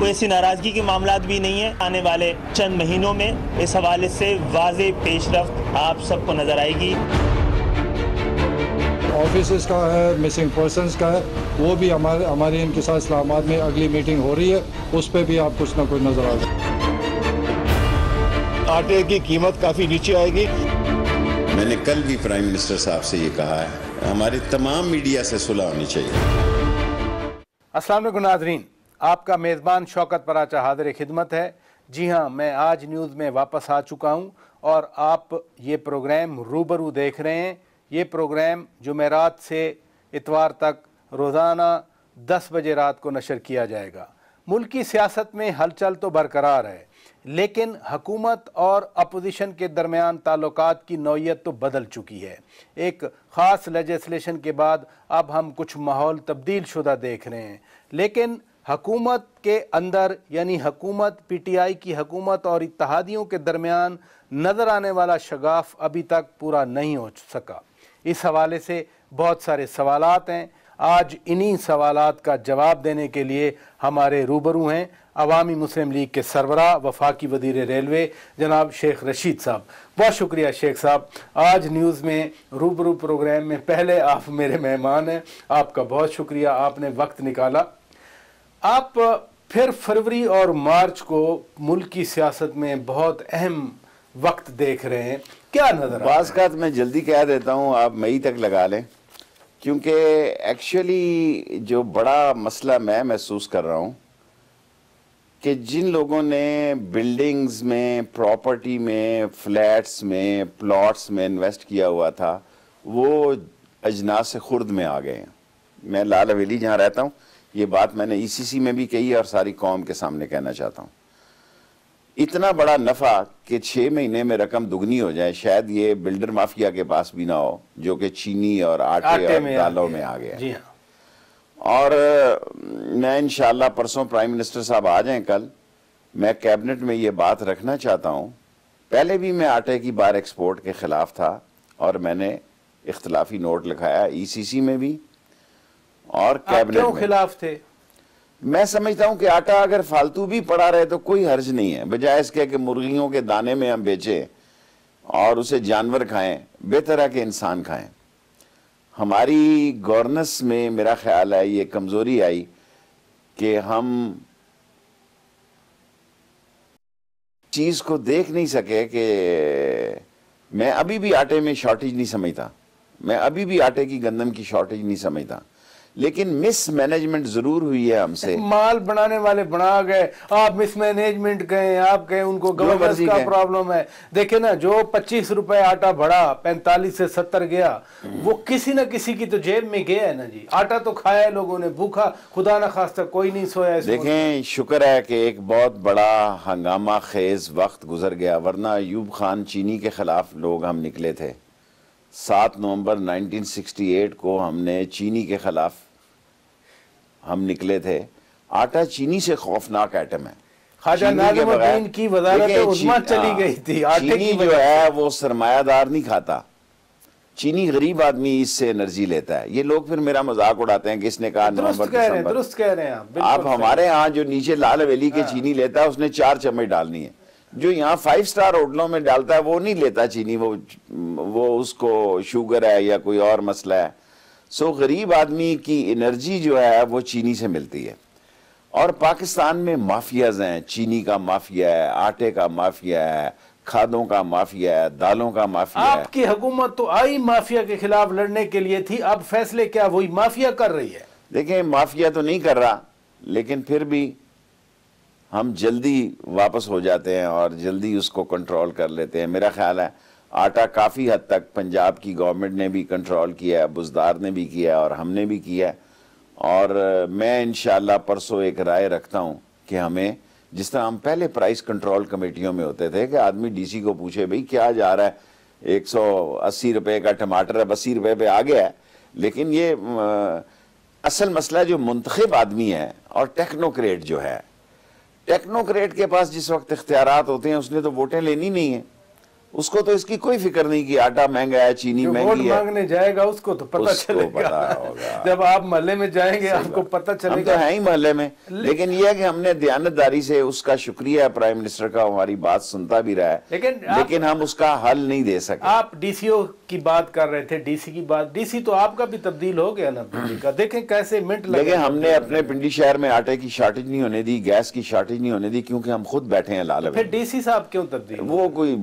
कोई ऐसी नाराजगी के मामला भी नहीं है। आने वाले चंद महीनों में इस हवाले से वाज़ेह पेशरफ्त आप सबको नजर आएगी। ऑफिसर्स का है, मिसिंग पर्सनस का है, वो भी हमारे इनके साथ इस्लामाबाद में अगली मीटिंग हो रही है, उस पर भी आप कुछ ना कुछ नजर आ जाए। आटे की कीमत काफी नीचे आएगी। मैंने कल भी प्राइम मिनिस्टर साहब से ये कहा है, हमारे तमाम मीडिया से सुलह होनी चाहिए। अस्सलाम वालेकुम नाज़रीन, आपका मेज़बान शौकत पराचा हाज़िर खिदमत है। जी हाँ, मैं आज न्यूज़ में वापस आ चुका हूँ और आप ये प्रोग्राम रूबरू देख रहे हैं। ये प्रोग्राम जुमेरात से इतवार तक रोज़ाना 10 बजे रात को नशर किया जाएगा। मुल्की सियासत में हलचल तो बरकरार है, लेकिन हुकूमत और अपोजिशन के दरमियान ताल्लुकात की नौइयत तो बदल चुकी है। एक ख़ास लेजिस्लेशन के बाद अब हम कुछ माहौल तब्दील शुदा देख रहे हैं, लेकिन हुकूमत के अंदर यानी हुकूमत PTI की हुकूमत और इत्तेहादियों के दरमियान नज़र आने वाला शगाफ अभी तक पूरा नहीं हो सका। इस हवाले से बहुत सारे सवालात हैं। आज इन्हीं सवालात का जवाब देने के लिए हमारे रूबरू हैं अवामी मुस्लिम लीग के सरबराह वफाकी वज़ीर रेलवे जनाब शेख रशीद साहब। बहुत शुक्रिया शेख साहब, आज न्यूज़ में रूबरू प्रोग्राम में पहले आप मेरे मेहमान हैं। आपका बहुत शुक्रिया, आपने वक्त निकाला। आप फिर फरवरी और मार्च को मुल्क की सियासत में बहुत अहम वक्त देख रहे हैं, क्या नज़र बाज़ का मैं जल्दी कह देता हूँ, आप मई तक लगा लें, क्योंकि एक्चुअली जो बड़ा मसला मैं महसूस कर रहा हूँ कि जिन लोगों ने बिल्डिंग्स में, प्रॉपर्टी में, फ्लैट्स में, प्लॉट्स में इन्वेस्ट किया हुआ था, वो अजनास खुर्द में आ गए हैं। मैं लाल हवेली जहाँ रहता हूँ, ये बात मैंने ECC में भी कही है और सारी कौम के सामने कहना चाहता हूँ। इतना बड़ा नफ़ा कि 6 महीने में रकम दुगनी हो जाए, शायद ये बिल्डर माफिया के पास भी ना हो, जो कि चीनी और आटे और दालों में आ गया। जी हाँ। और मैं इंशाल्लाह परसों प्राइम मिनिस्टर साहब आ जाएं कल, मैं कैबिनेट में ये बात रखना चाहता हूँ। पहले भी मैं आटे की बार एक्सपोर्ट के ख़िलाफ़ था और मैंने इख्तलाफी नोट लिखाया ECC में भी और कैबिनेट में। खिलाफ थे? मैं समझता हूं कि आटा अगर फालतू भी पड़ा रहे तो कोई हर्ज नहीं है, बजाय इसके कि मुर्गियों के दाने में हम बेचें और उसे जानवर खाएं, बेहतर है कि इंसान खाएं। हमारी गवर्नेंस में मेरा ख्याल है ये कमजोरी आई कि हम चीज को देख नहीं सके कि मैं अभी भी आटे में शॉर्टेज नहीं समझता, मैं अभी भी आटे की गंदम की शॉर्टेज नहीं समझता, लेकिन मिस मैनेजमेंट जरूर हुई है हमसे। माल बनाने वाले बना गए, आप मिस मैनेजमेंट गए, आप गए, उनको गवर्नेंस का प्रॉब्लम है। देखे ना, जो 25 रुपए आटा बढ़ा 45 से 70 गया, वो किसी न किसी की तो जेब में गया है ना जी। आटा तो खाया है लोगों ने, भूखा खुदा न खास्ता कोई नहीं सोया। देखें, शुक्र है कि एक बहुत बड़ा हंगामा खेज वक्त गुजर गया, वरना अयूब खान चीनी के खिलाफ लोग हम निकले थे। 7 नवंबर 1968 को हमने चीनी के खिलाफ हम निकले थे। आटा चीनी से खौफनाक आइटम है। ख्वाजा नाज़िमुद्दीन की वज़ारत उज़्मा चली गई थी। आटे चीनी जो है वो सरमायादार नहीं खाता, चीनी गरीब आदमी इससे एनर्जी लेता है। ये लोग फिर मेरा मजाक उड़ाते हैं कि इसने कहा नवंबर दिसंबर। दुरुस्त कह रहे हैं आप हमारे यहाँ जो नीचे लाल हवेली के चीनी लेता है उसने 4 चम्मच डालनी है, जो यहाँ 5 स्टार होटलों में डालता है वो नहीं लेता चीनी, वो उसको शुगर है या कोई और मसला है। सो गरीब आदमी की एनर्जी जो है वो चीनी से मिलती है। और पाकिस्तान में माफियाज हैं, चीनी का माफिया है, आटे का माफिया है, खादों का माफिया है, दालों का माफिया है। आपकी हुकूमत तो आई माफिया के खिलाफ लड़ने के लिए थी, अब फैसले क्या वही माफिया कर रही है? देखें, माफिया तो नहीं कर रहा, लेकिन फिर भी हम जल्दी वापस हो जाते हैं और जल्दी उसको कंट्रोल कर लेते हैं। मेरा ख्याल है आटा काफ़ी हद तक पंजाब की गवर्नमेंट ने भी कंट्रोल किया है, बुज़दार ने भी किया है और हमने भी किया है। और मैं इंशाल्लाह परसों एक राय रखता हूँ कि हमें, जिस तरह हम पहले प्राइस कंट्रोल कमेटियों में होते थे कि आदमी DC को पूछे भाई क्या जा रहा है, 180 रुपये का टमाटर अब 80 रुपये पे आ गया है, लेकिन ये असल मसला जो मुंतखब आदमी है और टेक्नोक्रेट जो है, टेक्नोक्रेट के पास जिस वक्त इख्तियारात होते हैं उसने तो वोटें लेनी नहीं है, उसको तो इसकी कोई फिक्र नहीं कि आटा महंगा है, चीनी महंगी है। मांगने जाएगा उसको तो पता चलेगा, पता होगा। जब आप मोहल्ले में जाएंगे आपको पता चलेगा। हम तो है ही मोहल्ले में, लेकिन यह है कि हमने दयानतदारी से, उसका शुक्रिया है प्राइम मिनिस्टर का, हमारी बात सुनता भी रहा है, लेकिन हम उसका हल नहीं दे सके। आप डीसीओ की बात कर रहे थे, डीसी की बात, डीसी तो आपका भी तब्दील हो गया ना पिंडी का, देखें कैसे मिनट लगे। देखिए हमने अपने पिंडी शहर में आटे की शॉर्टेज नहीं होने दी, गैस की शॉर्टेज नहीं होने दी, क्योंकि हम खुद बैठे हैं लाल। फिर डीसी साहब क्यों तब्दील? वो कोई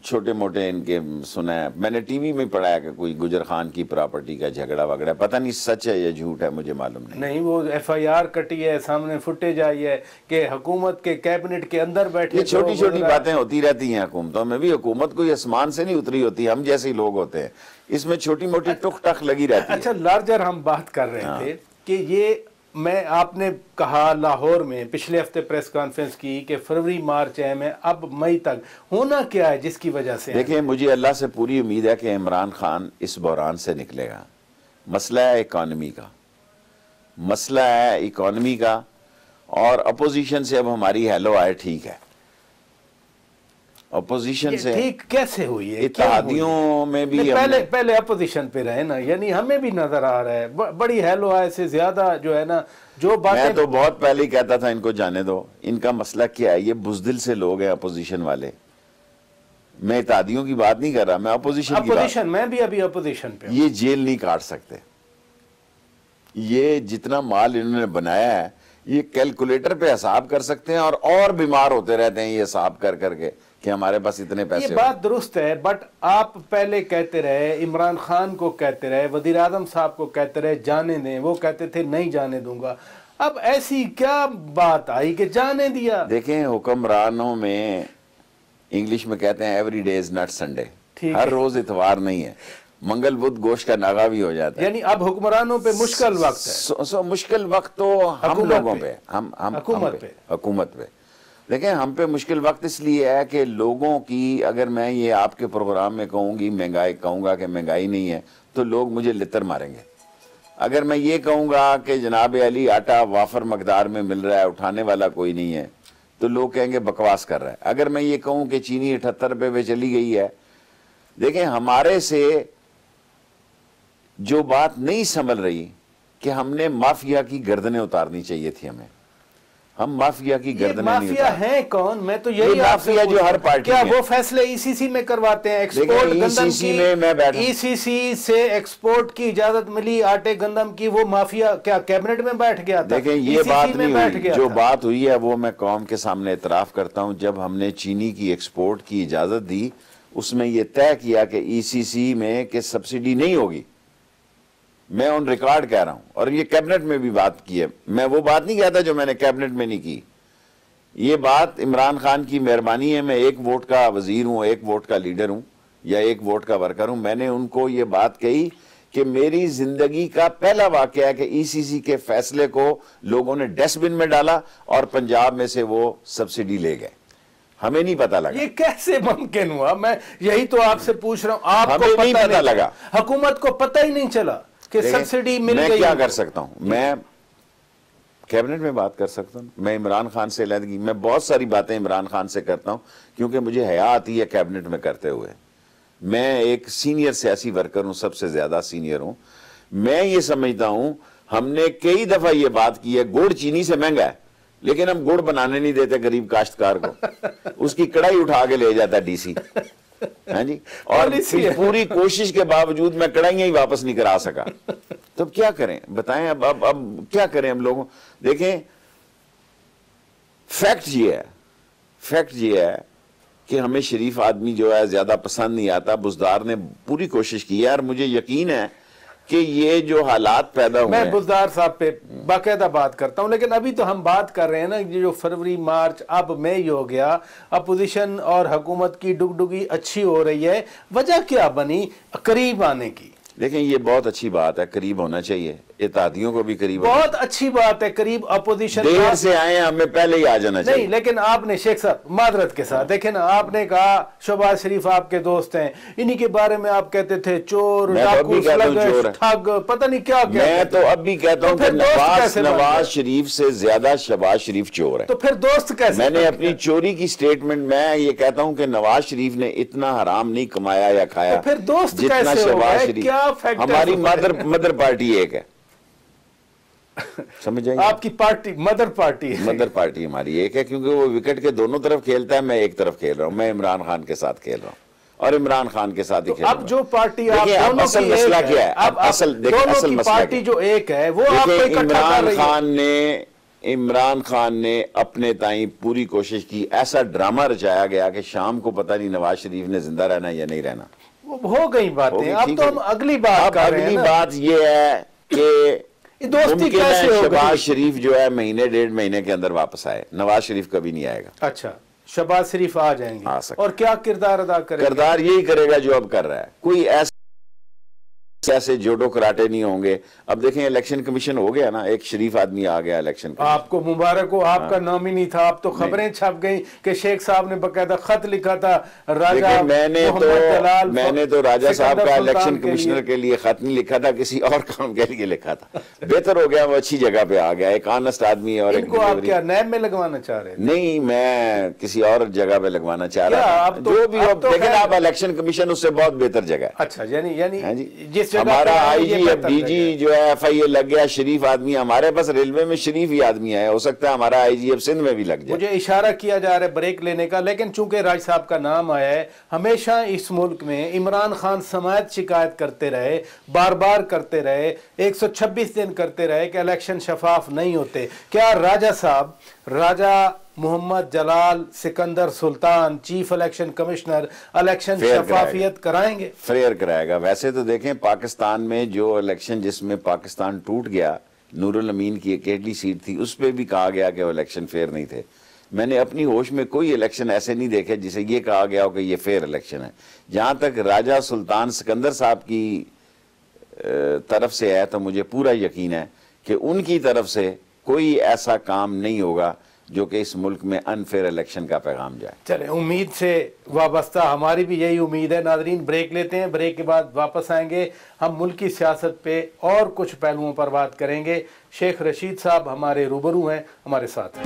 छोटे मोटे इनके सुना है, मैंने टीवी में पढ़ा है कि कोई गुजर खान की प्रॉपर्टी का झगड़ा वगड़ा, पता नहीं सच है या झूठ है, मुझे मालूम नहीं। वो FIR कटी है, सामने फुटेज आई है कि हुकूमत के कैबिनेट के अंदर बैठे। ये छोटी छोटी बातें होती रहती हैं हुकूमतों में भी, हुकूमत कोई आसमान से नहीं उतरी होती, हम जैसे ही लोग होते हैं, इसमें छोटी मोटी टुक टक लगी रहती है। अच्छा, लार्जर हम बात कर रहे थे कि ये आपने कहा लाहौर में पिछले हफ्ते प्रेस कॉन्फ्रेंस की कि फरवरी मार्च में अब मई तक होना क्या है जिसकी वजह से? देखिए मुझे अल्लाह से पूरी उम्मीद है कि इमरान खान इस बहरान से निकलेगा। मसला है इकॉनमी का, मसला है इकॉनमी का, और अपोजिशन से अब हमारी हेलो आए, ठीक है, अपोजिशन से ठीक कैसे हुई है? इत्तेहादियों में भी पहले अपोजिशन पे रहे ना, यानी हमें भी नजर आ रहा है बड़ी हेलो आए से ज्यादा जो है ना, जो बातें मैं तो बहुत पहले ही कहता था इनको जाने दो, इनका मसला क्या है, ये बुजदिल से लोग हैं अपोजिशन वाले। मैं इत्तेहादियों की बात नहीं कर रहा, मैं अपोजिशन की बात। मैं भी अभी अपोजिशन पे। ये जेल नहीं काट सकते, ये जितना माल इन्होंने बनाया है ये कैलकुलेटर पे हिसाब कर सकते हैं, और बीमार होते रहते हैं ये हिसाब कर करके कि हमारे पास इतने पैसे। ये बात दुरुस्त है, बट आप पहले कहते रहे, इमरान खान को कहते रहे, वजीर आजम साहब को कहते रहे जाने दें, वो कहते थे नहीं जाने दूंगा। अब ऐसी क्या बात आई कि जाने दिया? देखें हुक्मरानों में इंग्लिश में कहते हैं every day is not Sunday, हर रोज इतवार नहीं है, मंगल बुध गोश्त का नागा भी हो जाता है। यानी अब हुक्मरानों पे मुश्किल वक्त है। मुश्किल वक्त तो हम लोगों पे, हम हुकूमत पे। देखें हम पे मुश्किल वक्त इसलिए है कि लोगों की, अगर मैं ये आपके प्रोग्राम में कहूँगी महंगाई, कहूँगा कि महंगाई नहीं है तो लोग मुझे लितर मारेंगे। अगर मैं ये कहूँगा कि जनाब अली आटा वाफर मकदार में मिल रहा है, उठाने वाला कोई नहीं है, तो लोग कहेंगे बकवास कर रहा है। अगर मैं ये कहूँ कि चीनी 78 रुपये पे चली गई है, देखें हमारे से जो बात नहीं संभल रही कि हमने माफिया की गर्दनें उतारनी चाहिए थी, हम माफिया की गर्दनें नहीं माफिया हैं कौन? मैं तो यही माफिया जो हर पार्टी क्या वो फैसले ECC में करवाते हैं? एक्सपोर्ट ECC में मैं बैठा, ECC से एक्सपोर्ट की इजाजत मिली आटे गंदम की, वो माफिया क्या कैबिनेट में बैठ गया था? देखें ये बात नहीं हुई, जो बात हुई है वो मैं कौम के सामने इतराफ करता हूं। जब हमने चीनी की एक्सपोर्ट की इजाजत दी, उसमें यह तय किया कि ECC में कि सब्सिडी नहीं होगी, मैं ऑन रिकॉर्ड कह रहा हूं, और ये कैबिनेट में भी बात की है। मैं वो बात नहीं कहता जो मैंने कैबिनेट में नहीं की। ये बात इमरान खान की मेहरबानी है, मैं 1 वोट का वजीर हूं, 1 वोट का लीडर हूं, या 1 वोट का वर्कर हूं। मैंने उनको ये बात कही कि मेरी जिंदगी का पहला वाकया है कि ECC के फैसले को लोगों ने डस्टबिन में डाला और पंजाब में से वो सब्सिडी ले गए, हमें नहीं पता लगा। ये कैसे मुमकिन हुआ? मैं यही तो आपसे पूछ रहा हूं, आपको नहीं पता लगा, हुकूमत को पता ही नहीं चला कि सब्सिडी मिल गई। मैं क्या कर सकता हूं? मैं कैबिनेट में बात कर सकता हूं, मैं इमरान खान से अलहदगी, मैं बहुत सारी बातें इमरान खान से करता हूं क्योंकि मुझे हया आती है कैबिनेट में करते हुए। मैं एक सीनियर सियासी वर्कर हूं, सबसे ज्यादा सीनियर हूं। मैं ये समझता हूं, हमने कई दफा ये बात की है, गुड़ चीनी से महंगा है, लेकिन हम गुड़ बनाने नहीं देते गरीब काश्तकार को, उसकी कड़ाई उठा के ले जाता DC, हाँ जी, और पूरी कोशिश के बावजूद मैं कड़ाइयां ही वापस नहीं करा सका। तो क्या करें बताएं? अब क्या करें हम लोगों? देखें फैक्ट ये है कि हमें शरीफ आदमी जो है ज्यादा पसंद नहीं आता। बुजदार ने पूरी कोशिश की है और मुझे यकीन है कि ये जो हालात पैदा हुए, मैं बुजदार साहब पे बाकायदा बात करता हूं, लेकिन अभी तो हम बात कर रहे हैं ना जो फरवरी मार्च अब मई हो गया, अपोजिशन और हुकूमत की डुगडुगी अच्छी हो रही है, वजह क्या बनी करीब आने की? देखें ये बहुत अच्छी बात है, करीब होना चाहिए। इत्तेहादियों को भी करीब, बहुत अच्छी बात है, करीब अपोजिशन देर से आए हैं, हमें पहले ही आ जाना चाहिए। नहीं, लेकिन आपने शेख साहब मादरत के साथ देखे ना, आपने कहा शहबाज शरीफ आपके दोस्त हैं, इन्हीं के बारे में आप कहते थे चोर, डाकू, ठग, पता नहीं क्या। मैं तो अब भी कहता हूँ कि नवाज शरीफ से ज्यादा शहबाज शरीफ चोर है। तो फिर दोस्त कैसे? मैंने अपनी चोरी की स्टेटमेंट में ये कहता हूँ कि नवाज शरीफ ने इतना हराम नहीं कमाया या खाया, तो फिर दोस्त जितना शहबाज शरीफ। हमारी मदर पार्टी एक है, समझ जाएंगे? आपकी पार्टी मदर पार्टी है। मदर पार्टी हमारी एक है, क्योंकि वो विकेट के दोनों तरफ खेलता है, मैं एक तरफ खेल रहा हूँ, मैं इमरान खान के साथ खेल रहा हूँ और इमरान खान के साथ ही खेल रहा हूँ। अब जो पार्टी आप दोनों असल मसला क्या है? अब असल मसला पार्टी जो एक है वो आपको इकट्ठा कर रही है। इमरान खान ने अपने ताई पूरी कोशिश की, ऐसा ड्रामा रचाया गया कि शाम को पता नहीं नवाज शरीफ ने जिंदा रहना या नहीं रहना। हो गई बातें, अब तो हम अगली बात कर रहे हैं। अगली बात ये है कि दोस्ती कैसे होगी? शहबाज शरीफ जो है महीने 1.5 महीने के अंदर वापस आए, नवाज शरीफ कभी नहीं आएगा। अच्छा, शहबाज शरीफ आ जाएंगे, आ सकते। और क्या किरदार अदा करेगा? किरदार यही करेगा जो अब कर रहा है, कोई ऐसे जोडो कराटे नहीं होंगे। अब देखें इलेक्शन कमीशन हो गया ना, एक शरीफ आदमी आ गया इलेक्शन। आपको मुबारक हो, आपका नाम ही नहीं था। अब तो खबरें छप गई कि शेख साहब ने बकायदा खत लिखा था राजा। मैंने तो राजा साहब का इलेक्शन कमिश्नर के लिए खत नहीं लिखा था, किसी और काम के लिए लिखा था। बेहतर हो गया, वो अच्छी जगह पे आ गया, एक ऑनेस्ट आदमी। और इनको आप क्या नैब में लगवाना चाह रहे थे? नहीं, मैं किसी और जगह पे लगवाना चाह रहा हूँ, जो भी हो। लेकिन आप इलेक्शन कमीशन उससे बहुत बेहतर जगह है। अच्छा, यानी हमारा आईजी अब डीजी जो है FIA लग गया, शरीफ आदमी। हमारे पास रेलवे में शरीफ ही आदमी है, हो सकता है हमारा आईजी अब सिंध में भी लग जाए। मुझे इशारा किया जा रहा है ब्रेक लेने का, लेकिन चूंकि राज साहब का नाम आया है, हमेशा इस मुल्क में इमरान खान समात शिकायत करते रहे, बार बार करते रहे, 126 दिन करते रहे कि इलेक्शन शफाफ नहीं होते। क्या राजा साहब, राजा मोहम्मद जलाल Sikandar Sultan, chief election commissioner, election शफाफियत कराएंगे? फेयर कराएगा। वैसे तो देखें, पाकिस्तान में जो इलेक्शन जिसमें पाकिस्तान टूट गया, नूरुल अमीन की अकेली सीट थी, उस पर भी कहा गया कि वो इलेक्शन फेयर नहीं थे। मैंने अपनी होश में कोई इलेक्शन ऐसे नहीं देखे जिसे ये कहा गया हो कि ये फेयर इलेक्शन है। जहां तक राजा सुल्तान सिकंदर साहब की तरफ से है, तो मुझे पूरा यकीन है कि उनकी तरफ से कोई ऐसा काम नहीं होगा जो कि इस मुल्क में अनफेयर इलेक्शन का पैगाम जाए। चले, उम्मीद से वाबस्ता हमारी भी यही उम्मीद है। नाजरीन, ब्रेक लेते हैं, ब्रेक के बाद वापस आएंगे। हम मुल्क की सियासत पे और कुछ पहलुओं पर बात करेंगे। शेख रशीद साहब हमारे रूबरू हैं, हमारे साथ हैं।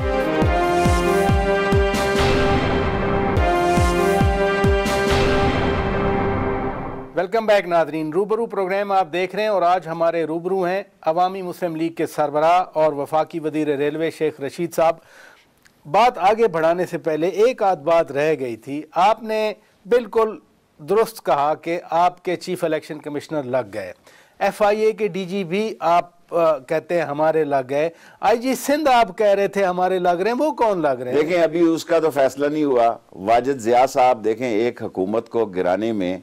वेलकम बैक नाजरीन, रूबरू प्रोग्राम आप देख रहे हैं और आज हमारे रूबरू हैं अवामी मुस्लिम लीग के सरबराह और वफाकी वजीर रेलवे शेख रशीद साहब। बात आगे बढ़ाने से पहले एक आध बात रह गई थी। आपने बिल्कुल दुरुस्त कहा कि आपके चीफ इलेक्शन कमिश्नर लग गए, FIA के DG भी आप कहते हैं हमारे लग गए, IG सिंध आप कह रहे थे हमारे लग रहे हैं, वो कौन लग रहे हैं? देखें, अभी उसका तो फैसला नहीं हुआ। वाजिद ज़िया साहब, देखें, एक हुकूमत को गिराने में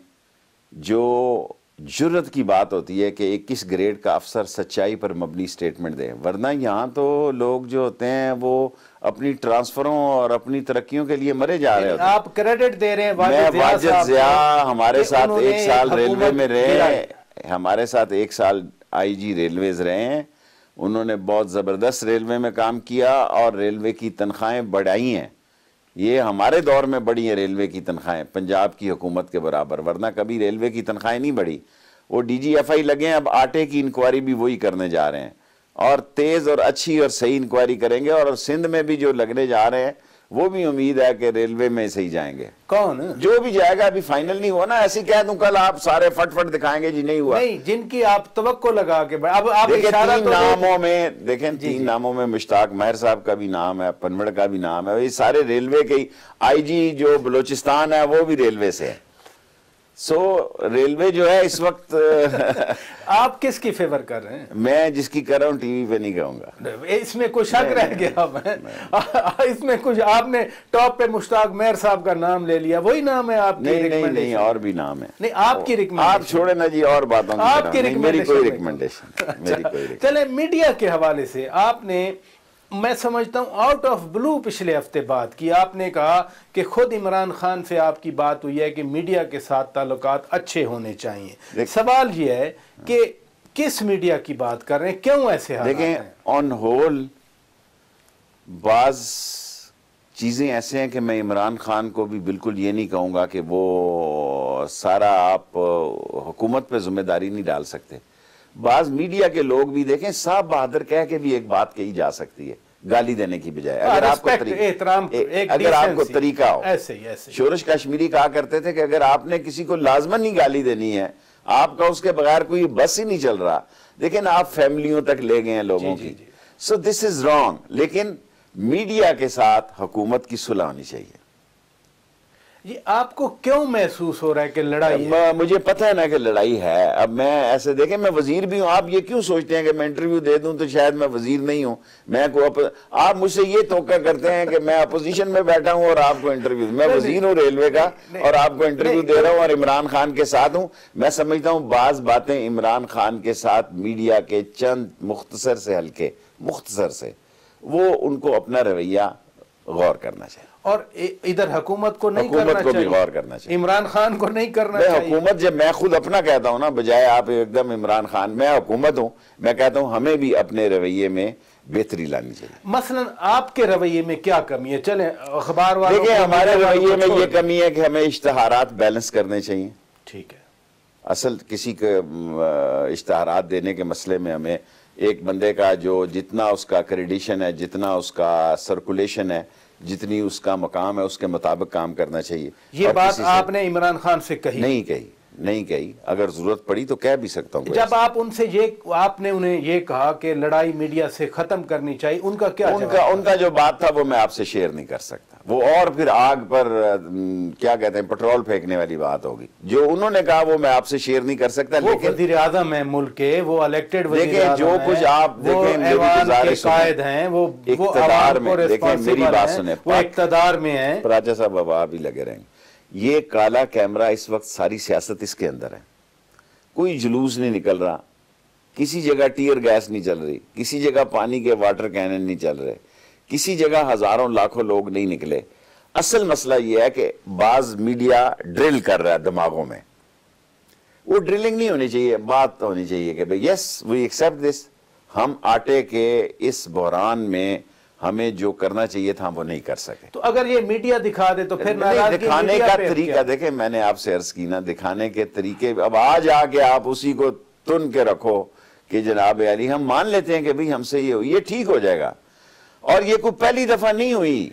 जो जुर्रत की बात होती है कि 21 ग्रेड का अफसर सच्चाई पर मबनी स्टेटमेंट दें, वरना यहाँ तो लोग जो होते हैं वो अपनी ट्रांसफरों और अपनी तरक्कियों के लिए मरे जा रहे होते हैं। आप क्रेडिट दे रहे हैं वाजिद ज़िया हमारे साथ 1 साल रेलवे में रहे, हमारे साथ 1 साल IG रेलवेज रहे हैं। उन्होंने बहुत ज़बरदस्त रेलवे में काम किया और रेलवे की तनख्वाहें बढ़ाई हैं। ये हमारे दौर में बढ़ी है रेलवे की तनख्वाहें, पंजाब की हुकूमत के बराबर, वरना कभी रेलवे की तनख्वाहें नहीं बढ़ी। वो DGFI लगे हैं, अब आटे की इंक्वायरी भी वही करने जा रहे हैं और तेज़ और अच्छी और सही इंक्वायरी करेंगे। और सिंध में भी जो लगने जा रहे हैं वो भी उम्मीद है कि रेलवे में सही जाएंगे। कौन जो भी जाएगा, अभी फाइनल नहीं हुआ ना, ऐसी कह दूं कल आप सारे फटफट दिखाएंगे जी नहीं हुआ। नहीं, जिनकी आप तवक्को लगा के अब आप देखें, 3 नामों में, देखें 3 नामों में मुश्ताक महर साहब का भी नाम है, पनवड़ का भी नाम है, ये सारे रेलवे के। IG जो बलोचिस्तान है वो भी रेलवे से है। रेलवे जो है इस वक्त आप किसकी फेवर कर रहे हैं? मैं जिसकी कर रहा हूँ टीवी पे नहीं कहूंगा। इसमें कुछ शक रह गया इसमें कुछ आपने टॉप पे मुश्ताक मेहर साहब का नाम ले लिया, वही नाम है आपकी? नहीं, और भी नाम है। नहीं, आपकी रिकमेंडेशन आप छोड़े ना जी, और बातों की आपकी मेरी कोई रिकमेंडेशन। चले, मीडिया के हवाले से आपने, मैं समझता हूं आउट ऑफ ब्लू पिछले हफ्ते बात की। आपने कहा कि खुद इमरान खान से आपकी बात हुई है कि मीडिया के साथ ताल्लुकात अच्छे होने चाहिए। सवाल यह है कि किस मीडिया की बात कर रहे हैं, क्यों ऐसे हालात हैं? देखें, ऑन होल बाज चीज़ें ऐसे हैं कि मैं इमरान खान को भी बिल्कुल ये नहीं कहूँगा कि वो सारा आप हुकूमत पे जिम्मेदारी नहीं डाल सकते। बाज मीडिया के लोग भी देखें, साहब बहादुर कह के भी एक बात कही जा सकती है गाली देने की बजाय, अगर आपको अगर आपको तरीका हो। ऐसे शोरश कश्मीरी कहा करते थे कि अगर आपने किसी को लाजमन ही गाली देनी है, आपका उसके बगैर कोई बस ही नहीं चल रहा, लेकिन आप फैमिलियों तक ले गए हैं लोगों की। So this is wrong. लेकिन मीडिया के साथ हुकूमत की सुलह होनी चाहिए। ये आपको क्यों महसूस हो रहा है कि लड़ाई है? मुझे पता है ना कि लड़ाई है। अब मैं ऐसे देखें, मैं वजीर भी हूं, आप ये क्यों सोचते हैं कि मैं इंटरव्यू दे दूं तो शायद मैं वजीर नहीं हूं, मैं को आप मुझसे ये तोका करते हैं कि मैं अपोजिशन में बैठा हूं और आपको इंटरव्यू, मैं वजीर हूं रेलवे का और आपको इंटरव्यू दे रहा हूं और इमरान खान के साथ हूं। मैं समझता हूं बाज बातें इमरान खान के साथ मीडिया के चंद मुख्तसर से हल्के मुख्तसर से वो उनको अपना रवैया गौर करना चाहिए और इधर हुकूमत को नहीं करना हुकूमत को चाहिए, भी गौर करना चाहिए, इमरान खान को नहीं करना चाहिए। हुकूमत, जब मैं खुद अपना कहता हूं ना, बजाय आप एकदम इमरान खान, मैं हुकूमत हूं, मैं कहता हूं हमें भी अपने रवैये में बेहतरी लानी चाहिए। मसलन आपके रवैये में क्या कमी है? चले अखबार वालों, देखिए हमारे रवैये में ये कमी है कि हमें इश्तहारात बैलेंस करने चाहिए। ठीक है, असल किसी के इश्तहारात देने के मसले में हमें एक बंदे का जो जितना उसका क्रेडिशन है, जितना उसका सर्कुलेशन है, जितनी उसका मकाम है, उसके मुताबिक काम करना चाहिए। ये बात आपने इमरान खान से कही? नहीं कही। अगर जरूरत पड़ी तो कह भी सकता हूँ। जब आप उनसे आपने उन्हें ये कहा कि लड़ाई मीडिया से खत्म करनी चाहिए, उनका क्या उनका जो बात था वो मैं आपसे शेयर नहीं कर सकता। वो और फिर आग पर क्या कहते हैं, पेट्रोल फेंकने वाली बात होगी। जो उन्होंने कहा वो मैं आपसे शेयर नहीं कर सकता। लेकिन वज़ीर आज़म है मुल्क के, वो इलेक्टेड वज़ीर आज़म, जो कुछ आप देखें कायद हैं, वो इक़्तिदार में, देखें मेरी बात सुने, वो इक़्तिदार में है। राजा साहब अब आप ही लगे रहेंगे। ये काला कैमरा इस वक्त सारी सियासत इसके अंदर है। कोई जुलूस नहीं निकल रहा, किसी जगह टीयर गैस नहीं चल रही, किसी जगह पानी के वाटर कैनन नहीं चल रहे, किसी जगह हजारों लाखों लोग नहीं निकले। असल मसला यह है कि बाज मीडिया ड्रिल कर रहा है दिमागों में। वो ड्रिलिंग नहीं होनी चाहिए, बात होनी चाहिए कि भाई यस वी एक्सेप्ट दिस, हम आटे के इस बहरान में हमें जो करना चाहिए था वो नहीं कर सके। तो अगर ये मीडिया दिखा दे तो फिर दिखाने का तरीका देखें, मैंने आपसे अर्ज की ना, दिखाने के तरीके, अब आज आके आप उसी को तुन के रखो कि जनाब अली हम मान लेते हैं कि भाई हमसे ये हुई, ये ठीक हो जाएगा। और ये कोई पहली दफा नहीं हुई,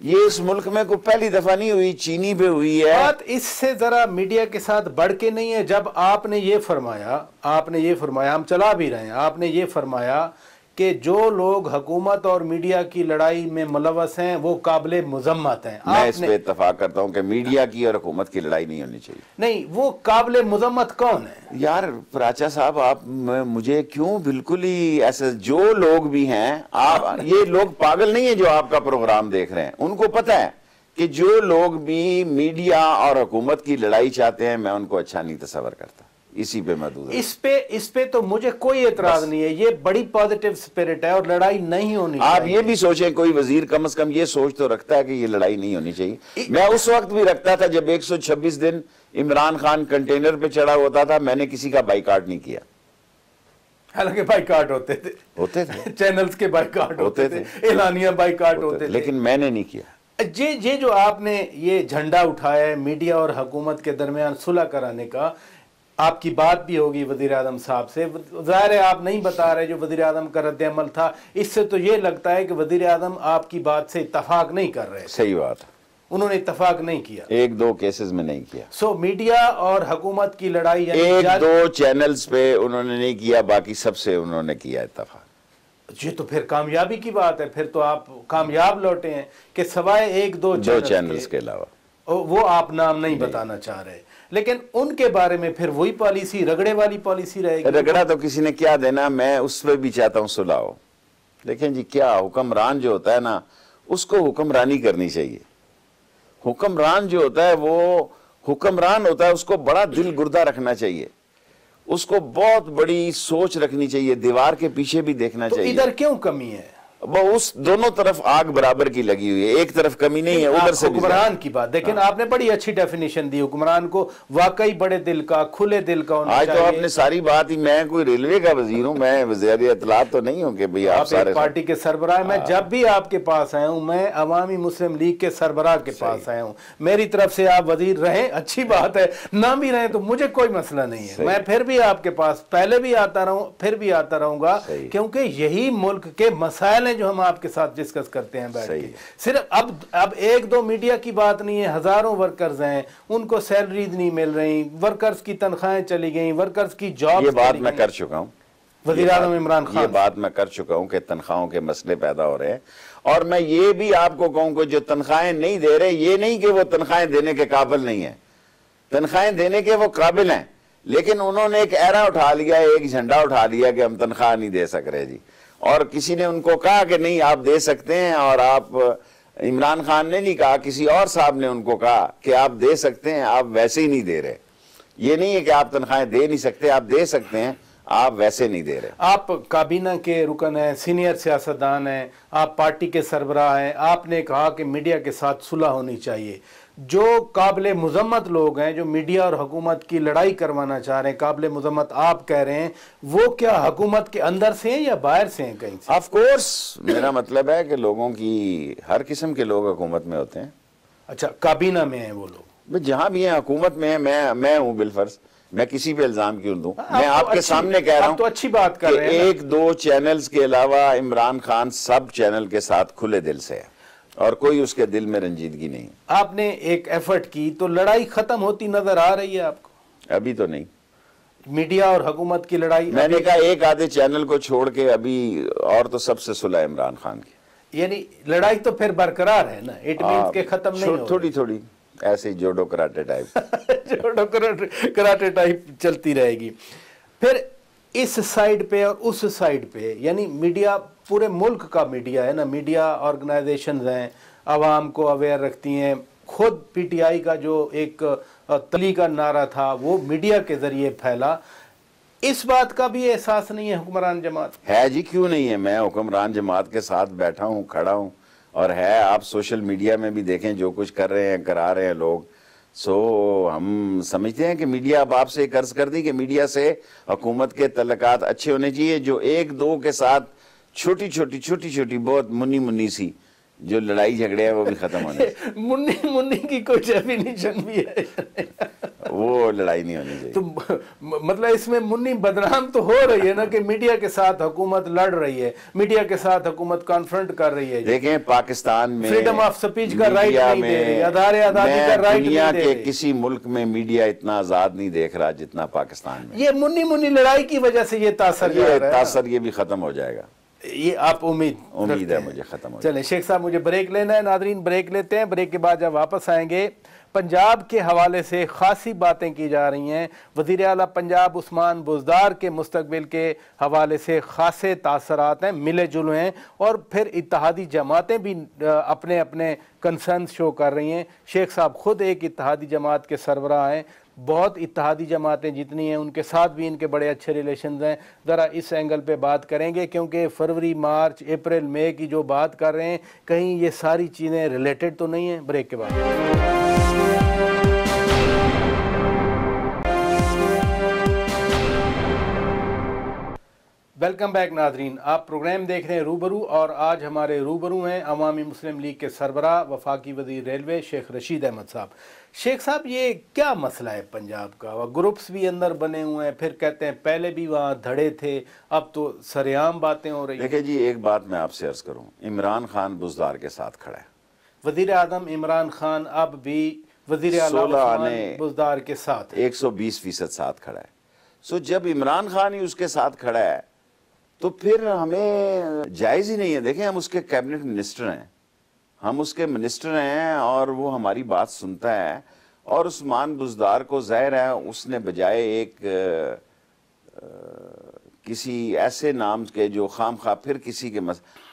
ये इस मुल्क में कोई पहली दफा नहीं हुई, चीनी पे हुई है। बात इससे जरा मीडिया के साथ बढ़ के नहीं है। जब आपने ये फरमाया, हम चला भी रहे हैं, आपने ये फरमाया कि जो लोग हुकूमत और मीडिया की लड़ाई में मुलव्वस हैं वो काबिल मुजम्मत हैं। मैं इस पे इत्तफाक करता हूं कि मीडिया की और हुकूमत की लड़ाई नहीं होनी चाहिए। नहीं, वो काबिल मुजम्मत कौन है? यार प्राचा साहब, आप मुझे क्यों बिल्कुल ही ऐसे, जो लोग भी हैं, आप ये लोग पागल नहीं है जो आपका प्रोग्राम देख रहे हैं, उनको पता है कि जो लोग भी मीडिया और हुकूमत की लड़ाई चाहते हैं मैं उनको अच्छा नहीं तस्वर करता। इसी पे महदूद है। इस पे तो मुझे कोई एतराज नहीं है, ये बड़ी पॉजिटिव स्पिरिट है और लड़ाई नहीं होनी चाहिए। आप ये भी सोचें, कोई वजीर कम से कम ये सोच तो रखता है कि ये लड़ाई नहीं होनी चाहिए। मैं उस वक्त भी रखता था जब 126 दिन इमरान खान कंटेनर पे चढ़ा होता था, मैंने किसी का बाइकाट नहीं किया। हालांकि बाइकाट होते थे चैनल्स के बाइकाट होते थे, एलानिया बाइकाट होते थे, लेकिन मैंने नहीं किया। ये जो आपने ये झंडा उठाया है मीडिया और हुकूमत के दरमियान सुलह कराने का, आपकी बात भी होगी वज़ीर आज़म साहब से, ज़ाहिर है आप नहीं बता रहे जो वज़ीर आज़म का रद्द अमल था, इससे तो ये लगता है कि वज़ीर आज़म आपकी बात से इत्तफाक नहीं कर रहे। सही बात, उन्होंने इत्तफाक नहीं किया, एक दो केसेस में नहीं किया। सो मीडिया और हुकूमत की लड़ाई एक दो चैनल्स पे उन्होंने नहीं किया, बाकी सबसे उन्होंने किया इत्तफाक। ये तो फिर कामयाबी की बात है, फिर तो आप कामयाब लौटे हैं कि सवाए एक दो चैनल्स के अलावा वो आप नाम नहीं बताना चाह रहे, लेकिन उनके बारे में फिर वही पॉलिसी, रगड़े वाली पॉलिसी रहेगी। रगड़ा तो किसी ने क्या देना, मैं उस पर भी चाहता हूँ सुलह हो। देखें जी, क्या हुक्मरान जो होता है ना, उसको हुक्मरानी करनी चाहिए। हुक्मरान जो होता है वो हुक्मरान होता है, उसको बड़ा दिल गुर्दा रखना चाहिए, उसको बहुत बड़ी सोच रखनी चाहिए, दीवार के पीछे भी देखना चाहिए। इधर क्यों कमी है? वो उस दोनों तरफ आग बराबर की लगी हुई है, एक तरफ कमी नहीं है, उधर से हुक्मरान की बात, लेकिन आपने बड़ी अच्छी डेफिनेशन दी हुक्मरान को, वाकई बड़े दिल का, खुले दिल का होना आज चाहिए। तो आपने सारी बात ही, मैं कोई रेलवे का वजीर हूँ, मैं वज़ीर इत्तलात तो नहीं हूँ कि भाई आप सारे पार्टी के सरबराह। मैं जब भी आपके पास आया हूँ, मैं अवामी मुस्लिम लीग के सरबराह के पास आया हूँ, मेरी तरफ से आप वजीर रहे, अच्छी बात है, ना भी रहे तो मुझे कोई मसला नहीं है, मैं फिर भी आपके पास पहले भी आता रहूँ, फिर भी आता रहूंगा, क्योंकि यही मुल्क के मसाइल हैं जो हम आपके साथ डिस्कस करते हैं बैठ के। सिर्फ अब एक दो मीडिया की बात नहीं है, हजारों वर्कर्स हैं, उनको सैलरीज नहीं मिल रही, वर्कर्स की तनख्वाहें चली गई, वर्कर्स की जॉब, ये बात मैं कर चुका हूँ, वज़ीर आज़म इमरान खान, ये बात मैं कर चुका हूँ कि तनख्वाहों के मसले पैदा हो रहे हैं। और मैं ये भी आपको कहूँ कि जो तनख्वाहें नहीं दे रहे, ये नहीं कि वो तनख्वाहें देने के काबिल नहीं है, तनख्वाहें देने के वो काबिल हैं, लेकिन उन्होंने एक एरा उठा लिया, एक झंडा उठा लिया कि हम तनख्वाह नहीं दे सक रहे जी। और किसी ने उनको कहा कि नहीं आप दे सकते हैं, और आप, इमरान खान ने नहीं कहा, किसी और साहब ने उनको कहा कि आप दे सकते हैं, आप वैसे ही नहीं दे रहे। ये नहीं है कि आप तनख्वाहें दे नहीं सकते, आप दे सकते हैं, आप वैसे नहीं दे रहे। आप काबीना के रुकन हैं, सीनियर सियासतदान हैं, आप पार्टी के सरबराह हैं, आपने कहा कि मीडिया के साथ सुलह होनी चाहिए। जो काबिल मुजम्मत लोग हैं, जो मीडिया और हुकूमत की लड़ाई करवाना चाह रहे हैं, काबिल मुजम्मत आप कह रहे हैं, वो क्या हुकूमत के अंदर से हैं या बाहर से हैं कहीं से? ऑफ कोर्स, मेरा मतलब है कि लोगों की, हर किस्म के लोग हुकूमत में होते हैं। अच्छा, काबीना में हैं वो लोग? जहां भी हैं हुकूमत में है, मैं हूं बिलफर्ज, मैं किसी पे इल्जाम क्यों दूं? मैं आपके सामने कह रहा हूं तो अच्छी बात कर रहे हैं। एक दो चैनल्स के अलावा इमरान खान सब चैनल के साथ खुले दिल से है और कोई उसके दिल में रंजीदगी नहीं। आपने एक एफर्ट की तो लड़ाई खत्म होती नजर आ रही है आपको? अभी तो नहीं, मीडिया और हुकूमत की लड़ाई। मैंने कहा एक आधे चैनल को छोड़ के अभी, और तो सबसे सुलह इमरान खान की। यानी लड़ाई तो फिर बरकरार है ना, इट मींस के खत्म नहीं हो, थोड़ी थोड़ी ऐसे जोडो कराटे टाइप जोडो कराटे टाइप चलती रहेगी। फिर इस साइड पे और उस साइड पे, यानी मीडिया, पूरे मुल्क का मीडिया है ना, मीडिया ऑर्गेनाइजेशंस हैं, आवाम को अवेयर रखती हैं। खुद पीटीआई का जो एक तली का नारा था वो मीडिया के जरिए फैला। इस बात का भी एहसास नहीं है हुक्मरान जमात? है जी, क्यों नहीं है? मैं हुक्मरान जमात के साथ बैठा हूँ, खड़ा हूँ, और है। आप सोशल मीडिया में भी देखें जो कुछ कर रहे हैं, करा रहे हैं लोग। हम समझते हैं कि मीडिया, अब आपसे एक अर्ज कर दी कि मीडिया से हुकूमत के तल्लकात अच्छे होने चाहिए। जो एक दो के साथ छोटी छोटी बहुत मुन्नी सी जो लड़ाई झगड़े हैं वो भी खत्म होने मुन्नी की कोई डेफिनेशन भी है? वो लड़ाई नहीं होनी चाहिए। तो मतलब इसमें मुन्नी बदनाम तो हो रही है ना कि मीडिया के साथ हुकूमत लड़ रही है, मीडिया के साथ हुकूमत कॉन्फ्रंट कर रही है। देखें, पाकिस्तान में फ्रीडम ऑफ स्पीच का राइट नहीं दे रही, आधार आज़ादी का राइट नहीं दे रही। दुनिया के किसी मुल्क में मीडिया इतना आजाद नहीं देख रहा जितना पाकिस्तान में। ये मुन्नी लड़ाई की वजह से ये तासर ये भी खत्म हो जाएगा, ये आप उम्मीद है मुझे खत्म हो। चलें शेख साहब, मुझे ब्रेक लेना है। नादरीन, ब्रेक लेते हैं, ब्रेक के बाद जब वापस आएंगे, पंजाब के हवाले से खासी बातें की जा रही हैं। वज़ीर आला पंजाब उस्मान बुज़दार के मुस्तकबिल के हवाले से खासे तासरात हैं, मिले जुले हैं, और फिर इत्तेहादी जमातें भी अपने अपने कंसर्न शो कर रही हैं। शेख साहब खुद एक इत्तेहादी जमात के सरबराह हैं, बहुत इत्तेहादी जमातें जितनी हैं उनके साथ भी इनके बड़े अच्छे रिलेशंस हैं। ज़रा इस एंगल पे बात करेंगे, क्योंकि फरवरी, मार्च, अप्रैल, मई की जो बात कर रहे हैं, कहीं ये सारी चीज़ें रिलेटेड तो नहीं हैं? ब्रेक के बाद वेलकम बैक नाजरीन, आप प्रोग्राम देख रहे हैं रूबरू, और आज हमारे रूबरू हैं अवामी मुस्लिम लीग के सरबराह वफाकी वज़ीर रेलवे शेख रशीद अहमद साहब। शेख साहब, ये क्या मसला है पंजाब का? वह ग्रुप्स भी अंदर बने हुए हैं, फिर कहते हैं पहले भी वहाँ धड़े थे, अब तो सरेआम बातें हो रही हैं। देखिए जी, एक बात मैं आपसे अर्ज करूँ, इमरान खान बुज़दार के साथ खड़ा है। वज़ीर आज़म इमरान खान अब भी वज़ीर आला उस्मान बुज़दार के साथ 120% साथ खड़ा है। सो जब इमरान खान ही उसके साथ खड़ा है तो फिर हमें जायज़ ही नहीं है। देखें, हम उसके कैबिनेट मिनिस्टर हैं, हम उसके मिनिस्टर हैं, और वो हमारी बात सुनता है। और उस्मान बुज़दार को ज़ाहिर है उसने बजाय एक किसी ऐसे नाम के जो खामखा फिर किसी के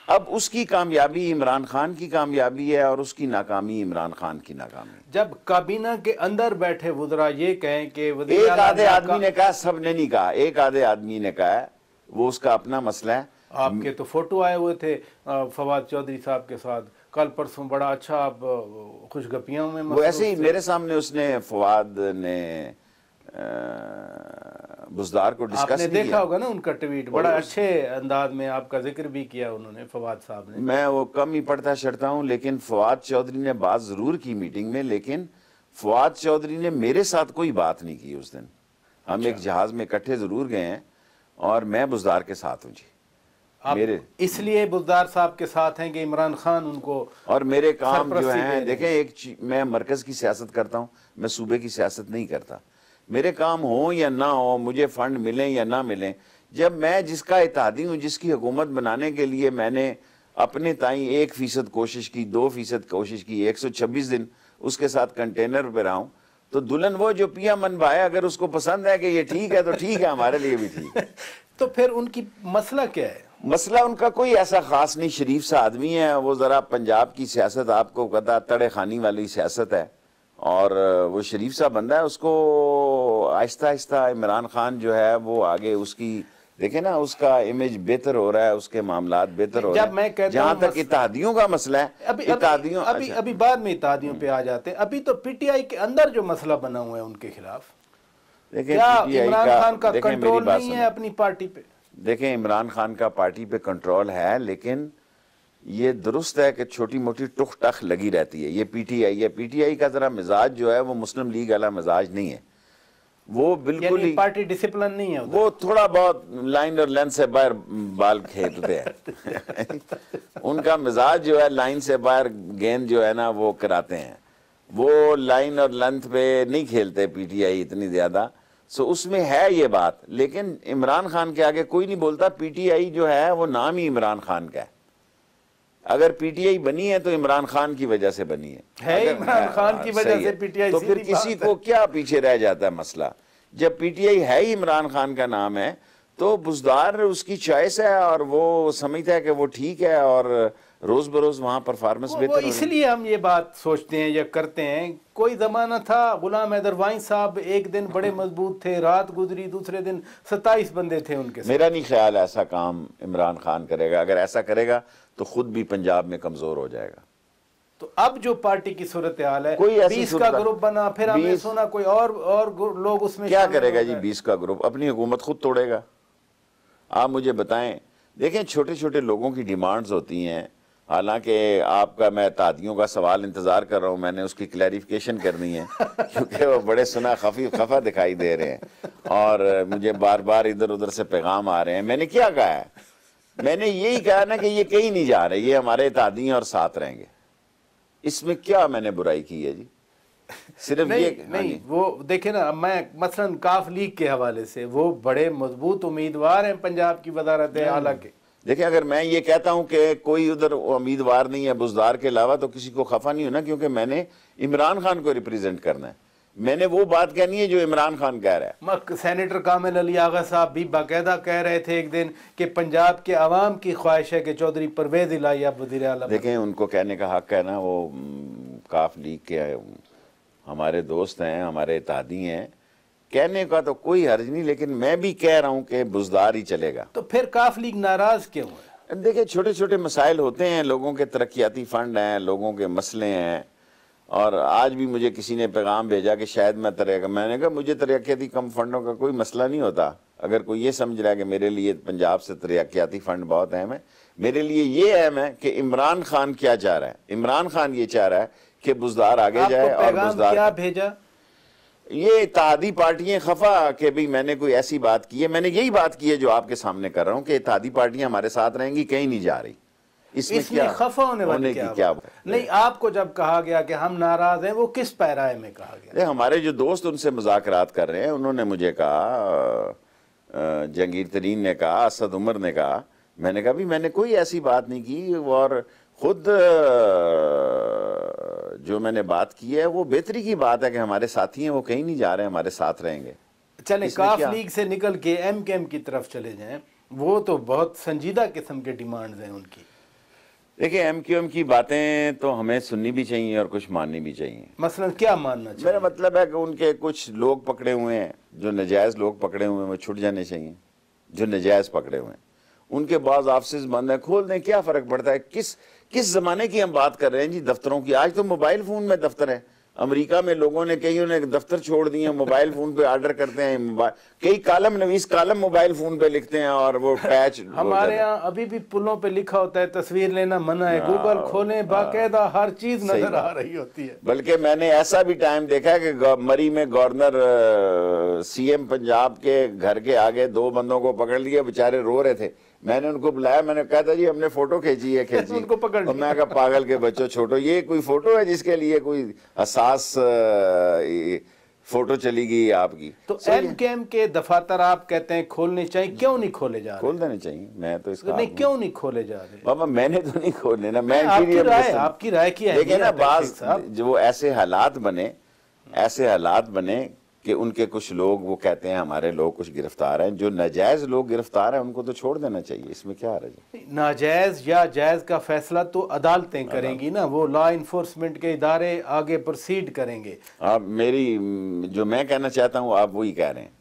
अब उसकी कामयाबी इमरान खान की कामयाबी है और उसकी नाकामी इमरान खान की नाकामी। जब काबीना के अंदर बैठे वुज़रा ये कहें कि एक आधे आदमी ने कहा, सब ने नहीं कहा, एक आधे आदमी ने कहा वो उसका अपना मसला है। आपके तो फोटो आए हुए थे फवाद चौधरी साहब के साथ कल परसों, बड़ा अच्छा आप खुशगपियों में वो ऐसे ही मेरे सामने उसने फवाद ने बुज़दार को डिस्कस आपने देखा होगा ना उनका ट्वीट, बड़ा अच्छे अंदाज में आपका जिक्र भी किया उन्होंने, फवाद साहब ने। मैं वो कम ही पढ़ता शढ़ता हूँ, लेकिन फवाद चौधरी ने बात जरूर की मीटिंग में, लेकिन फवाद चौधरी ने मेरे साथ कोई बात नहीं की उस दिन। हम एक जहाज में इकट्ठे जरूर गए हैं और मैं बुज़दार के साथ हूँ जी। मेरे इसलिए बुज़दार साहब के साथ हैं कि इमरान खान उनको और मेरे काम जो हैं, देखें मैं मरकज की सियासत करता हूँ, मैं सूबे की सियासत नहीं करता। मेरे काम हो या ना हो, मुझे फंड मिलें या ना मिलें, जब मैं जिसका इत्तेहादी हूँ, जिसकी हुकूमत बनाने के लिए मैंने अपने ताई 1% कोशिश की, 2% कोशिश की, 126 दिन उसके साथ कंटेनर पे रहा हूँ, तो दुल्हन वो जो पिया मन भाई, अगर उसको पसंद है कि ये ठीक है तो ठीक है, हमारे लिए भी ठीक है। तो फिर उनकी मसला क्या है? मसला उनका कोई ऐसा खास नहीं, शरीफ सा आदमी है वो। जरा पंजाब की सियासत आपको पता तड़े खानी वाली सियासत है और वो शरीफ सा बंदा है। उसको आहिस्ता आहिस्ता इमरान खान जो है वो आगे उसकी देखे ना, उसका इमेज बेहतर हो रहा है, उसके मामलात बेहतर हो रहे हैं। जहां तक इत्तेहादियों का मसला है, इत्तेहादियों अभी बाद में इत्तेहादियों पे आ जाते हैं। अभी तो पीटीआई के अंदर जो मसला बना हुआ है उनके खिलाफ, क्या इमरान खान का कंट्रोल नहीं है अपनी पार्टी पे? देखें, इमरान खान का पार्टी पे कंट्रोल है, लेकिन ये दुरुस्त है कि छोटी मोटी टुक टक लगी रहती है। ये पीटीआई है, पीटीआई का जरा मिजाज जो है वो मुस्लिम लीग वाला मिजाज नहीं है। वो बिल्कुल ही पार्टी डिसिप्लिन नहीं है, वो थोड़ा बहुत लाइन और लेंथ से बाहर बाल खेलते हैं। उनका मिजाज जो है लाइन से बाहर गेंद जो है ना वो कराते हैं, वो लाइन और लेंथ पे नहीं खेलते पीटीआई इतनी ज्यादा। सो उसमें है ये बात, लेकिन इमरान खान के आगे कोई नहीं बोलता। पीटीआई जो है वो नाम ही इमरान खान का है। अगर पीटीआई बनी है तो इमरान खान की वजह से बनी है, इमरान खान की वजह से पीटीआई, तो फिर किसी को क्या पीछे रह जाता है मसला। जब पीटीआई है ही इमरान खान का नाम है तो बुज़दार उसकी चॉइस है और वो समझता है कि वो ठीक है और रोज बरोज वहां परफॉर्मेंस बेहतर। इसलिए हम ये बात सोचते हैं या करते हैं। कोई जमाना था गुलाम हैदर वाइन साहब एक दिन बड़े मजबूत थे, रात गुजरी दूसरे दिन 27 बंदे थे उनके साथ। मेरा नहीं ख्याल ऐसा काम इमरान खान करेगा। अगर ऐसा करेगा तो खुद भी पंजाब में कमजोर हो जाएगा। तो अब जो पार्टी की सूरत हाल है, कोई 20 का ग्रुप बना, फिर हमने सुना कोई और लोग उसमें क्या करेगा जी? 20 का ग्रुप अपनी हुकूमत खुद तोड़ेगा। आप मुझे बताएं। देखें, छोटे छोटे लोगों की डिमांड्स होती हैं। हालांकि आपका मैं तादियों का सवाल इंतजार कर रहा हूं, मैंने उसकी क्लैरिफिकेशन करनी है क्योंकि वो बड़े सुना खफा दिखाई दे रहे हैं और मुझे बार बार इधर उधर से पैगाम आ रहे हैं। मैंने क्या कहा है? मैंने यही कहा ना कि ये कहीं नहीं जा रहे, ये हमारे तादी हैं और साथ रहेंगे। इसमें क्या मैंने बुराई की है जी? सिर्फ नहीं, ये नहीं वो देखे ना, मैं मसलन काफ लीग के हवाले से वो बड़े मजबूत उम्मीदवार हैं पंजाब की वजारत आला के। देखिए, अगर मैं ये कहता हूं कि कोई उधर उम्मीदवार नहीं है बुज़दार के अलावा तो किसी को खफा नहीं होना, क्योंकि मैंने इमरान खान को रिप्रेजेंट करना है। मैंने वो बात कहनी है जो इमरान खान कह रहा है। सेनेटर कामिल अली आगा साहब भी बाकायदा कह रहे थे एक दिन कि पंजाब के अवाम की ख्वाहिश है कि चौधरी परवेज इलाही अब वज़ीर आला। देखें, उनको कहने का हक है ना, वो काफ लीग के हमारे दोस्त हैं, हमारे इत्तेहादी हैं, कहने का तो कोई हर्ज नहीं, लेकिन मैं भी कह रहा हूं कि बुज़दार ही चलेगा। तो फिर काफ लीग नाराज क्यों है? देखिए, छोटे छोटे मसाइल होते हैं, लोगों के तरक्याती फंड हैं, लोगों के मसले हैं। और आज भी मुझे किसी ने पैगाम भेजा कि शायद मैंने कहा मुझे तरक्याती कम फंडों का कोई मसला नहीं होता। अगर कोई ये समझ रहा है कि मेरे लिए पंजाब से तरक्याती फंड बहुत अहम है, मेरे लिए ये अहम है कि इमरान खान क्या चाह रहा है। इमरान खान ये चाह रहा है कि बुज़दार आगे जाए। और बुज़दार क्या भेजा? ये इत्तेहादी पार्टियां खफा कि भाई मैंने कोई ऐसी बात की है। मैंने यही बात की है जो आपके सामने कर रहा हूं कि इत्तेहादी पार्टियां हमारे साथ रहेंगी, कहीं नहीं जा रही। इसमें क्या खफा होने की क्या नहीं? आपको जब कहा गया कि हम नाराज हैं, वो किस पैराए में कहा गया? हमारे जो दोस्त उनसे मुज़ाकरात कर रहे हैं, उन्होंने मुझे कहा, जहांगीर तरीन ने कहा, असद उमर ने कहा। मैंने कहा भी मैंने कोई ऐसी बात नहीं की और खुद जो मैंने बात की है वो बेहतरी की बात है कि हमारे साथी हैं, वो कहीं नहीं जा रहे, हमारे साथ रहेंगे। चले काफ लीग से निकल के एमकेएम की तरफ चले जाएं, वो तो बहुत संजीदा किस्म के डिमांड्स हैं उनकी। देखिए, एमक्यूएम की बातें तो हमें सुननी भी चाहिए और कुछ माननी भी चाहिए। मसलन क्या मानना चाहिए? मेरा मतलब है कि उनके कुछ लोग पकड़े हुए हैं, जो नाजायज लोग पकड़े हुए हैं, वो छूट जाने चाहिए। जो नजायज पकड़े हुए हैं, उनके बाद ऑफिस बंद है, खोल दें, क्या फर्क पड़ता है? किस जमाने की हम बात कर रहे हैं जी दफ्तरों की? आज तो मोबाइल फोन में दफ्तर है। अमेरिका में लोगों ने, कईयों ने दफ्तर छोड़ दिए, मोबाइल फोन पे ऑर्डर करते हैं, कई कालम नवीस कालम मोबाइल फोन पे लिखते हैं और वो पैच। हमारे यहाँ अभी भी पुलों पे लिखा होता है तस्वीर लेना मना है, गूगल खोलें बाकायदा हर चीज नजर आ रही होती है। बल्कि मैंने ऐसा भी टाइम देखा है कि मरी में गवर्नर सीएम पंजाब के घर के आगे 2 बंदों को पकड़ लिया, बेचारे रो रहे थे। मैंने उनको बुलाया, मैंने कहा था जी हमने फोटो खींची है, उनको पकड़ लिया। और मैं कहा पागल के बच्चों, छोटो, ये कोई फोटो है जिसके लिए कोई हसास फोटो चली गई आपकी? तो एमकेएम के दफातर आप कहते हैं खोलने चाहिए, क्यों नहीं खोले जा रहे? खोल देने चाहिए, मैं तो इसका नहीं, क्यों नहीं खोले जा रहे? बाबा मैंने तो नहीं खोलने ना, मैं आपकी राय की है। देखिए ना, बात जो ऐसे हालात बने कि उनके कुछ लोग वो कहते हैं हमारे लोग कुछ गिरफ्तार हैं, जो नाजायज लोग गिरफ्तार हैं उनको तो छोड़ देना चाहिए, इसमें क्या हर्ज है? नाजायज या जायज का फैसला तो अदालतें करेंगी ना, वो लॉ इन्फोर्समेंट के इदारे आगे प्रोसीड करेंगे। आप जो मैं कहना चाहता हूँ आप वही कह रहे हैं।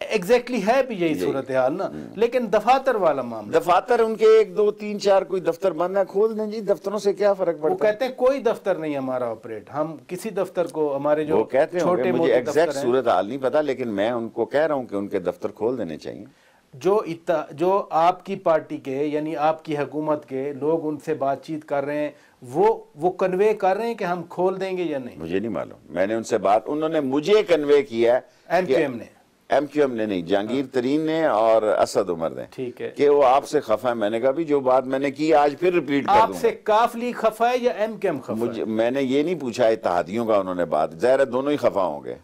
एग्जैक्टली है भी यही सूरत हाल ना। लेकिन दफातर वाला मामला, दफातर उनके 1 2 3 4 कोई दफ्तर बंद है, खोल दें जी, दफ्तरों से क्या फर्क पड़ता है? वो कहते हैं कोई दफ्तर नहीं हमारा ऑपरेट, हम किसी दफ्तर को, हमारे जो कहते हैं छोटे मुझे एग्जैक्ट सूरत हाल नहीं पता, लेकिन मैं उनको कह रहा हूँ कि उनके दफ्तर खोल देने चाहिए। जो आपकी पार्टी के यानी आपकी हुकूमत के लोग उनसे बातचीत कर रहे हैं, वो कन्वे कर रहे हैं कि हम खोल देंगे या नहीं? मुझे नहीं मालूम, मैंने उनसे बात, उन्होंने मुझे कन्वे किया है, एमक्यूएम ने नहीं, जहांगीर तरीन ने और असद उमर ने, ठीक है, कि वो आपसे खफा है। मैंने कहा भी जो बात मैंने की आज फिर रिपीट कर दूंगा। आपसे काफ लीग खफा है या एमक्यूएम खफा है? मैंने ये नहीं पूछा इत्तेहादियों का, उन्होंने बात, ज़ाहिर है दोनों ही खफा होंगे।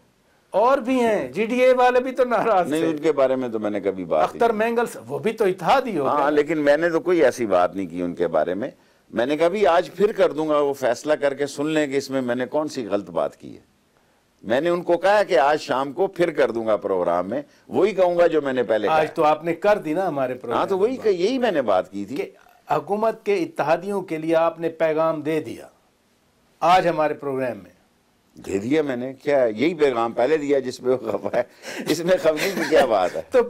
और भी हैं, जीडीए वाले भी तो नाराज नहीं, उनके बारे में तो मैंने कभी बात, अख्तर मेंगल वो भी तो इत्तेहादी हो। हाँ, लेकिन मैंने तो कोई ऐसी बात नहीं की उनके बारे में। मैंने कहा भी आज फिर कर दूंगा, वो फैसला करके सुन लें कि इसमें मैंने कौन सी गलत बात की है। मैंने उनको कहा कि आज शाम को फिर कर दूंगा प्रोग्राम में, वही कहूंगा जो मैंने पहले आज तो आपने कर दी ना हमारे प्रोग्राम। हाँ, तो वही यही मैंने बात की थी कि हुकूमत के इत्तेहादियों के लिए आपने पैगाम दे दिया आज हमारे प्रोग्राम में। दे दिया मैंने, क्या यही पैगाम पहले दिया जिसमें वो खफा है? इसमें खफगी की क्या बात है? तो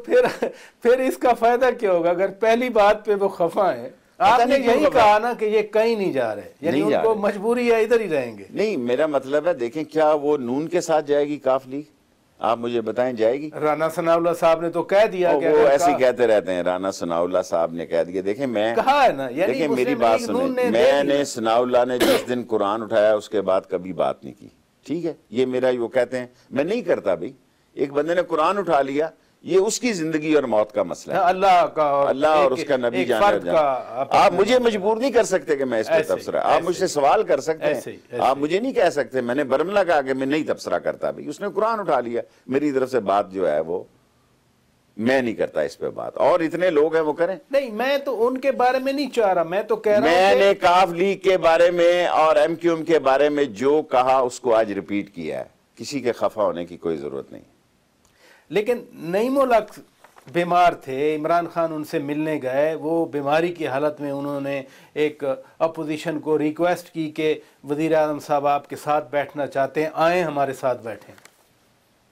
फिर इसका फायदा क्या होगा अगर पहली बात पे वो खफा है? आपने यही कहा ना कि ये कहीं नहीं जा रहे, यानी उनको मजबूरी है, इधर ही रहेंगे। नहीं, मेरा मतलब है, देखें, क्या वो नून के साथ जाएगी काफ लीग? आप मुझे बताएं, जाएगी? राना सनाउल्लाह साहब ने तो कह दिया कि वो ऐसे कहते रहते हैं, राना सनाउल्लाह साहब ने कह दिया। देखें, मैं कहा है ना, यानी देखें मेरी बात सुने, मैंने सनाउल्लाह ने जिस दिन कुरान उठाया उसके बाद कभी बात नहीं की, ठीक है? ये मेरा, वो कहते हैं मैं नहीं करता भाई, एक बंदे ने कुरान उठा लिया, ये उसकी जिंदगी और मौत का मसला है, अल्लाह और उसका नबी जाने। आप मुझे मजबूर नहीं कर सकते कि मैं इस पर तबसरा, आप मुझसे सवाल कर सकते हैं, आप मुझे नहीं कह सकते मैंने बरमला कहा कि मैं नहीं तबसरा करता। भाई उसने कुरान उठा लिया, मेरी तरफ से बात जो है वो मैं नहीं करता इस पे बात, और इतने लोग हैं वो करें। नहीं, मैं तो उनके बारे में नहीं चाह रहा, मैं तो कह रहा हूं मैंने काफ लीग के बारे में और एमक्यूएम के बारे में जो कहा उसको आज रिपीट किया है, किसी के खफा होने की कोई जरूरत नहीं। लेकिन नईमुल हक बीमार थे, इमरान खान उनसे मिलने गए, वो बीमारी की हालत में उन्होंने एक अपोजिशन को रिक्वेस्ट की कि वज़ीर आज़म साहब आपके साथ बैठना चाहते हैं, आए हमारे साथ बैठें।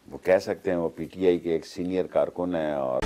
वो कह सकते हैं, वो पीटीआई के एक सीनियर कारकुन है और